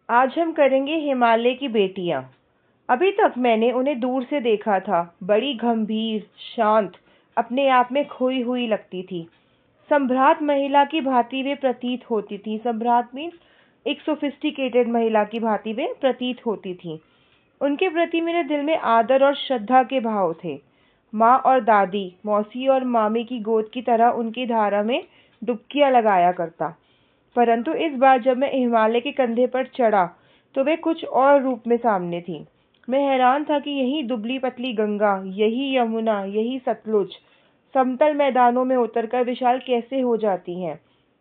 आज हम करेंगे हिमालय की बेटियां। अभी तक मैंने उन्हें दूर से देखा था, बड़ी गंभीर, शांत, अपने आप में खोई हुई लगती थी। सम्भ्रात महिला की भांति वे प्रतीत होती थी। सम्भ्रात मीन्स एक सोफिस्टिकेटेड महिला की भांति वे प्रतीत होती थी। उनके प्रति मेरे दिल में आदर और श्रद्धा के भाव थे। माँ और दादी, मौसी और मामी की गोद की तरह उनकी धारा में डुबकियां लगाया करता। परंतु इस बार जब मैं हिमालय के कंधे पर चढ़ा तो वे कुछ और रूप में सामने थी। मैं हैरान था कि यही दुबली पतली गंगा, यही यमुना, यही सतलुज समतल मैदानों में उतरकर विशाल कैसे हो जाती हैं।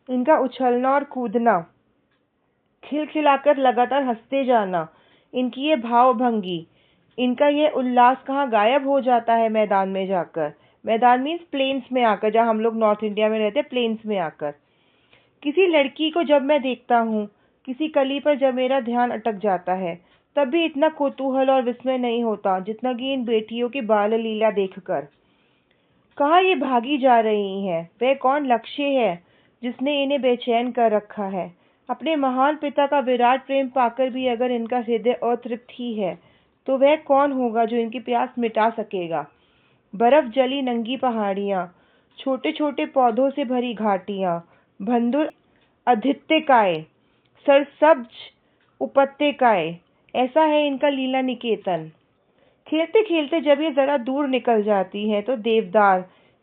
इनका उछलना और कूदना, खिलखिलाकर लगातार हंसते जाना, इनकी ये भावभंगी, इनका ये उल्लास कहाँ गायब हो जाता है मैदान में जाकर। मैदान मीन्स प्लेन्स में आकर, जहाँ हम लोग नॉर्थ इंडिया में रहते हैं, प्लेन्स में आकर। किसी लड़की को जब मैं देखता हूँ, किसी कली पर जब मेरा ध्यान अटक जाता है, तब भी इतना कौतूहल और विस्मय नहीं होता जितना कि इन बेटियों की बाल लीला देखकर। कहाँ ये भागी जा रही हैं? वह कौन लक्ष्य है जिसने इन्हें बेचैन कर रखा है? अपने महान पिता का विराट प्रेम पाकर भी अगर इनका हृदय अतृप्त ही है, तो वह कौन होगा जो इनकी प्यास मिटा सकेगा? बर्फ जली नंगी पहाड़ियाँ, छोटे छोटे पौधों से भरी घाटियाँ, भंडुर आदित्यकाय, सरसब्ज उपत्यकाएं, ऐसा है इनका लीला निकेतन। खेलते खेलते जब ये जरा दूर निकल जाती हैं तो देवदार,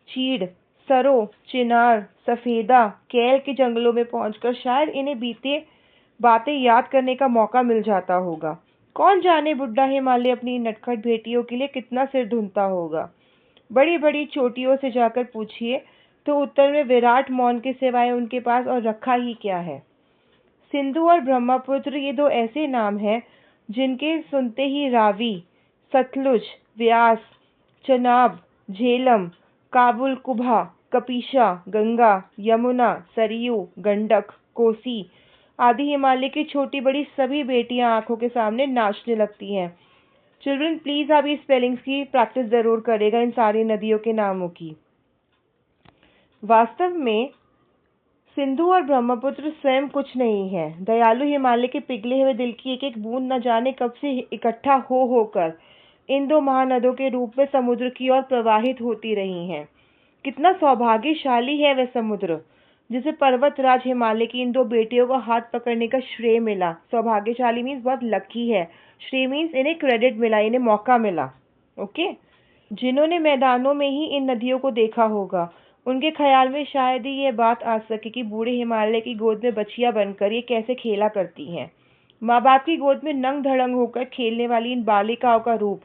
चीड़, सरो, चिनार, सफेदा, केल के जंगलों में पहुंचकर शायद इन्हें बीते बातें याद करने का मौका मिल जाता होगा। कौन जाने बुड्ढा हिमालय अपनी नटखट बेटियों के लिए कितना सिर ढूंढता होगा। बड़ी बड़ी चोटियों से जाकर पूछिए तो उत्तर में विराट मौन के सिवाय उनके पास और रखा ही क्या है। सिंधु और ब्रह्मपुत्र, ये दो ऐसे नाम हैं जिनके सुनते ही रावी, सतलुज, व्यास, चनाब, झेलम, काबुल कुबा, कपीशा, गंगा, यमुना, सरयू, गंडक, कोसी आदि हिमालय की छोटी बड़ी सभी बेटियां आंखों के सामने नाचने लगती हैं। चिल्ड्रन प्लीज आप ये स्पेलिंग्स की प्रैक्टिस जरूर करेगा इन सारी नदियों के नामों की। वास्तव में सिंधु और ब्रह्मपुत्र स्वयं कुछ नहीं है। दयालु हिमालय के पिघले हुए दिल की एक एक बूंद न जाने कब से इकट्ठा हो होकर इन दो महानदों के रूप में समुद्र की ओर प्रवाहित होती रही हैं। कितना सौभाग्यशाली है वह समुद्र जिसे पर्वतराज हिमालय की इन दो बेटियों को हाथ पकड़ने का श्रेय मिला। सौभाग्यशाली मीन्स बहुत लकी है, श्रेय मीन्स इन्हें क्रेडिट मिला, इन्हें मौका मिला। ओके, जिन्होंने मैदानों में ही इन नदियों को देखा होगा, उनके ख्याल में शायद ही यह बात आ सके कि बूढ़े हिमालय की गोद में बच्चियां बनकर ये कैसे खेला करती हैं। माँ बाप की गोद में नंग धड़ंग होकर खेलने वाली इन बालिकाओं का रूप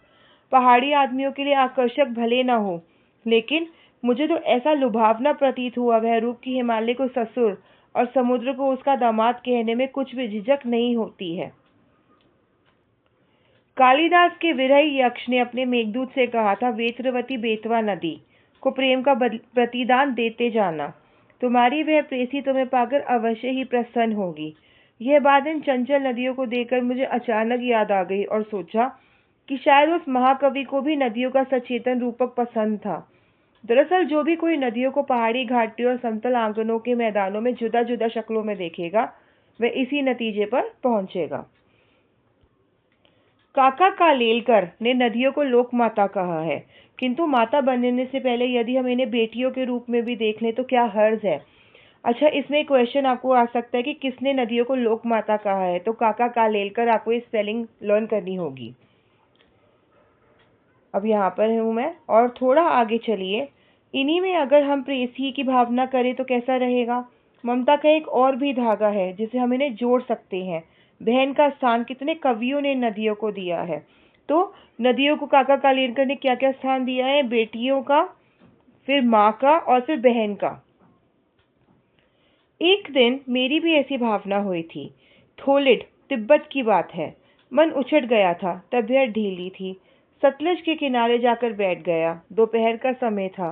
पहाड़ी आदमियों के लिए आकर्षक भले न हो, लेकिन मुझे तो ऐसा लुभावना प्रतीत हुआ वह रूप कि हिमालय को ससुर और समुद्र को उसका दामाद कहने में कुछ भी झिझक नहीं होती है। कालिदास के विरही यक्ष ने अपने मेघदूत से कहा था, वेत्रवती बेतवा नदी को प्रेम का प्रतिदान देते जाना। तुम्हारी वह प्रेसी तुम्हें पाकर अवश्य ही प्रसन्न होगी। यह बात इन चंचल नदियों को देखकर मुझे अचानक याद आ गई और सोचा कि शायद उस महाकवि को भी नदियों का सचेतन रूपक पसंद था। दरअसल जो भी कोई नदियों को पहाड़ी घाटियों और समतल आंगनों के मैदानों में जुदा जुदा शक्लों में देखेगा, वह इसी नतीजे पर पहुंचेगा। काका कालेलकर ने नदियों को लोक माता कहा है, किंतु माता बनने से पहले यदि हम इन्हें बेटियों के रूप में भी देख लें तो क्या हर्ज है। अच्छा, इसमें क्वेश्चन आपको आ सकता है कि किसने नदियों को लोक माता कहा है, तो काका कालेलकर। आपको ये स्पेलिंग लर्न करनी होगी। अब यहाँ पर हूँ मैं, और थोड़ा आगे चलिए। इन्हीं में अगर हम प्रेसी की भावना करें तो कैसा रहेगा। ममता का एक और भी धागा है जिसे हम इन्हें जोड़ सकते हैं। बहन का स्थान कितने कवियों ने नदियों को दिया है। तो नदियों को काका कालेलकर ने क्या क्या स्थान दिया है? बेटियों का, फिर माँ का, और फिर बहन का। एक दिन मेरी भी ऐसी भावना हुई थी। थोलिड, तिब्बत की बात है। मन उछट गया था, तबीयत ढीली थी। सतलज के किनारे जाकर बैठ गया। दोपहर का समय था।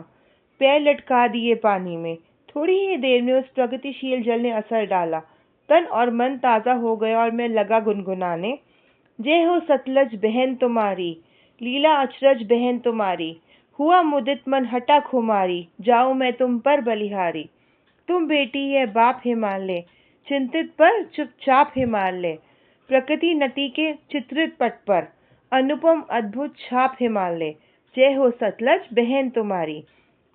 पैर लटका दिए पानी में। थोड़ी ही देर में उस प्रगतिशील जल ने असर डाला। तन और मन ताज़ा हो गया और मैं लगा गुनगुनाने, जय हो सतलज बहन तुम्हारी, लीला अचरज बहन तुम्हारी, हुआ मुदित मन हटा खुमारी, जाऊं मैं तुम पर बलिहारी। तुम बेटी है बाप हिमालय, चिंतित पर चुपचाप हिमालय, प्रकृति नटी के चित्रित पट पर अनुपम अद्भुत छाप हिमालय, जय हो सतलज बहन तुम्हारी।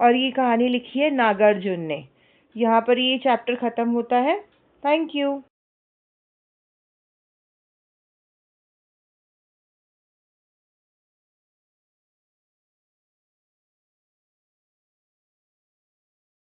और ये कहानी लिखी है नागार्जुन ने। यहाँ पर ये चैप्टर खत्म होता है। Thank you.